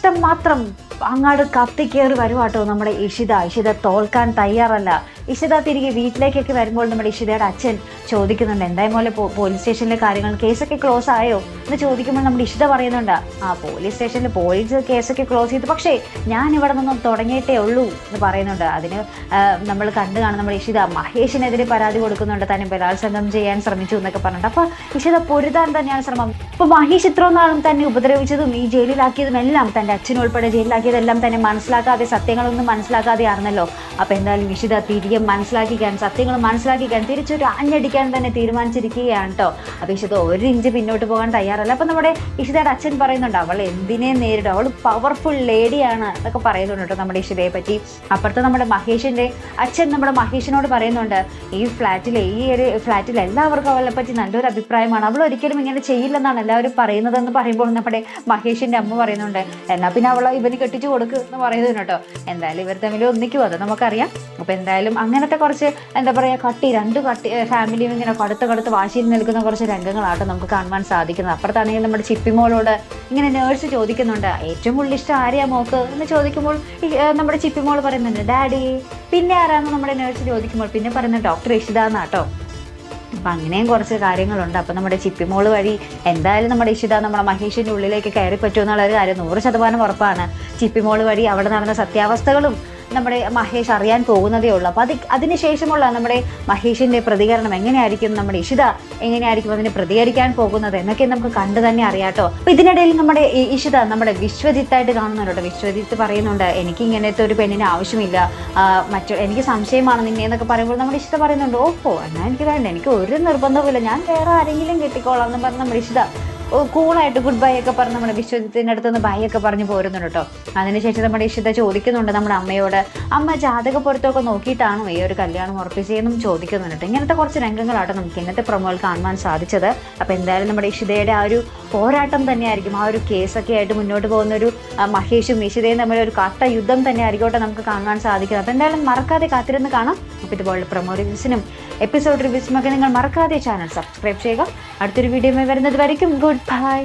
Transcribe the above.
ഇഷ്ടം മാത്രം അങ്ങാട് കത്തിക്കേറി വരുവാട്ടോ നമ്മുടെ ഇഷിത തോൽക്കാൻ തയ്യാറല്ല. ഇഷിത തിരികെ വീട്ടിലേക്കൊക്കെ വരുമ്പോൾ നമ്മുടെ ഇഷിതയുടെ അച്ഛൻ ചോദിക്കുന്നുണ്ട്, എന്തായാലും പോലെ പോലീസ് സ്റ്റേഷനിലെ കാര്യങ്ങൾ കേസൊക്കെ ക്ലോസ് ആയോ എന്ന് ചോദിക്കുമ്പോൾ നമ്മുടെ ഇഷിത പറയുന്നുണ്ട്, പോലീസ് സ്റ്റേഷനിൽ പോലീസ് കേസൊക്കെ ക്ലോസ് ചെയ്തു, പക്ഷേ ഞാൻ ഇവിടെ നിന്നും തുടങ്ങിയിട്ടേ ഉള്ളൂ എന്ന് പറയുന്നുണ്ട്. അതിന് നമ്മൾ കണ്ടു കാണും നമ്മുടെ ഇഷിത മഹേഷിനെതിരെ പരാതി കൊടുക്കുന്നുണ്ട്, തന്നെ ബലാത്സംഗം ചെയ്യാൻ ശ്രമിച്ചു എന്നൊക്കെ പറഞ്ഞിട്ട്. അപ്പൊ ഇഷിത പൊരുതാൻ തന്നെയാണ് ശ്രമം. അപ്പൊ മഹേഷ് ഇത്രയും നാളും തന്നെ ഉപദ്രവിച്ചതും ഈ ജയിലിലാക്കിയതും എല്ലാം തന്റെ അച്ഛനുൾപ്പെടെ ജയിലിലാക്കിയതെല്ലാം തന്നെ മനസ്സിലാക്കാതെ, സത്യങ്ങളൊന്നും മനസ്സിലാക്കാതെയാണെന്നല്ലോ. അപ്പൊ എന്തായാലും ഇഷിത തിരികെ മനസ്സിലാക്കിക്കാൻ, സത്യങ്ങൾ മനസ്സിലാക്കിക്കാൻ, തിരിച്ചൊരു ആഞ്ഞടിക്കാൻ തന്നെ തീരുമാനിച്ചിരിക്കുകയാണ് കേട്ടോ. അപ്പൊ ഇഷിത ഒരു ഇഞ്ച് പിന്നോട്ട് പോകാൻ തയ്യാറല്ല. അപ്പൊ നമ്മുടെ ഇഷിതയുടെ അച്ഛൻ പറയുന്നുണ്ട്, അവൾ എന്തിനെ നേരിടും, അവൾ പവർഫുൾ ലേഡിയാണ് എന്നൊക്കെ പറയുന്നുണ്ട് കേട്ടോ നമ്മുടെ ഇഷിതയെ പറ്റി. അപ്പുറത്ത് നമ്മുടെ മഹേഷിന്റെ അച്ഛൻ നമ്മുടെ മഹേഷിനോട് പറയുന്നുണ്ട്, ഈ ഒരു ഫ്ലാറ്റിൽ എല്ലാവർക്കും അവളെ പറ്റി നല്ലൊരു അഭിപ്രായമാണ്, അവൾ ഒരിക്കലും ഇങ്ങനെ ചെയ്യില്ലെന്നാണ് എല്ലാവരും പറയുന്നതെന്ന് പറയുമ്പോൾ നമ്മുടെ മഹേഷിന്റെ അമ്മ പറയുന്നുണ്ട്, എന്നാ പിന്നെ അവളെ ഇവന് കെട്ടിച്ചു കൊടുക്കുക എന്ന് പറയുന്നത് കേട്ടോ. എന്തായാലും ഇവർ തമ്മിൽ ഒന്നിക്കും, അത് നമുക്കറിയാം. അപ്പൊ എന്തായാലും അങ്ങനത്തെ കുറച്ച് എന്താ പറയാ രണ്ട് ഫാമിലിയും ഇങ്ങനെ കടുത്ത വാശിയിൽ നിൽക്കുന്ന കുറച്ച് രംഗങ്ങളാട്ടോ നമുക്ക് കാണുവാൻ സാധിക്കുന്നത്. അപ്പുറത്താണെങ്കിൽ നമ്മുടെ ചിപ്പിമോളോട് ഇങ്ങനെ നേഴ്സ് ചോദിക്കുന്നുണ്ട്, ഏറ്റവും കൂടുതൽ ഇഷ്ടം ആരെയാ മോക്ക് എന്ന് ചോദിക്കുമ്പോൾ നമ്മുടെ ചിപ്പിമോൾ പറയുന്നുണ്ട് ഡാഡി. പിന്നെ ആരാന്ന് നമ്മുടെ നേഴ്സ് ചോദിക്കുമ്പോൾ പിന്നെ പറയുന്നത് ഡോക്ടർ ഇഷിത എന്നാട്ടോ. അപ്പം അങ്ങനെയും കുറച്ച് കാര്യങ്ങളുണ്ട്. അപ്പം നമ്മുടെ ചിപ്പിമോള് വഴി എന്തായാലും നമ്മുടെ ഇഷിത നമ്മുടെ മഹേഷിൻ്റെ ഉള്ളിലേക്ക് കയറി പറ്റുമെന്നുള്ളൊരു കാര്യം 100% ഉറപ്പാണ്. ചിപ്പിമോള് വഴി അവിടെ നടന്ന സത്യാവസ്ഥകളും നമ്മുടെ മഹേഷ് അറിയാൻ പോകുന്നതേ ഉള്ളൂ. അപ്പോൾ അതിനുശേഷമുള്ള നമ്മുടെ മഹേഷിൻ്റെ പ്രതികരണം എങ്ങനെയായിരിക്കും, നമ്മുടെ ഇഷിത എങ്ങനെയായിരിക്കും അതിന് പ്രതികരിക്കാൻ പോകുന്നത് എന്നൊക്കെ നമുക്ക് കണ്ടു തന്നെ അറിയാട്ടോ. അപ്പോൾ ഇതിനിടയിൽ നമ്മുടെ ഇഷിത നമ്മുടെ വിശ്വജിത്തായിട്ട് കാണുന്നുണ്ട്. വിശ്വജിത്ത് പറയുന്നുണ്ട്, എനിക്ക് ഇങ്ങനത്തെ ഒരു പെണ്ണിന് ആവശ്യമില്ല, എനിക്ക് സംശയമാണ് നിന്നെ എന്നൊക്കെ പറയുമ്പോൾ നമ്മുടെ ഇഷിത പറയുന്നുണ്ട്, ഓഹോ എന്നാൽ എനിക്ക് വേണ്ട, എനിക്ക് ഒരു നിർബന്ധവുമില്ല, ഞാൻ വേറെ ആരെങ്കിലും കിട്ടിക്കോളാം എന്ന് പറഞ്ഞ് നമ്മുടെ ഇഷിത കൂളായിട്ട് ഗുഡ് ബൈ ഒക്കെ പറഞ്ഞ് നമ്മുടെ വിശ്വജിത്തിൻ്റെ അടുത്തുനിന്ന് ബൈ ഒക്കെ പറഞ്ഞ് പോരുന്നുണ്ട് കേട്ടോ. അതിനുശേഷം നമ്മുടെ ഇഷിത ചോദിക്കുന്നുണ്ട് നമ്മുടെ അമ്മയോട്, അമ്മ ജാതക പൊരുത്തമൊക്കെ നോക്കിയിട്ടാണോ ഈ ഒരു കല്യാണം ഉറപ്പിച്ചതെന്നും ചോദിക്കുന്നുണ്ട്. ഇങ്ങനത്തെ കുറച്ച് രംഗങ്ങളാട്ടോ നമുക്ക് ഇന്നത്തെ പ്രൊമോയിൽ കാണുവാൻ സാധിച്ചത്. അപ്പോൾ എന്തായാലും നമ്മുടെ ഇഷിതയുടെ ആ ഒരു പോരാട്ടം തന്നെയായിരിക്കും, ആ ഒരു കേസൊക്കെ ആയിട്ട് മുന്നോട്ട് പോകുന്ന ഒരു മഹേഷും ഇഷിതയും തമ്മിൽ ഒരു കട്ട യുദ്ധം തന്നെ ആയിരിക്കോട്ടെ നമുക്ക് കാണുവാൻ സാധിക്കുന്നത്. അപ്പോൾ എന്തായാലും മറക്കാതെ കാത്തിരുന്ന് കാണാം. അപ്പോൾ ഇതുപോലെ പ്രൊമോ റിവ്യൂസിനും എപ്പിസോഡ് റിവ്യൂസിനും ഒക്കെ നിങ്ങൾ മറക്കാതെ ചാനൽ സബ്സ്ക്രൈബ് ചെയ്യുക. അടുത്തൊരു വീഡിയോ വരുന്നത് വരയ്ക്കും ഗുഡ് ബൈ.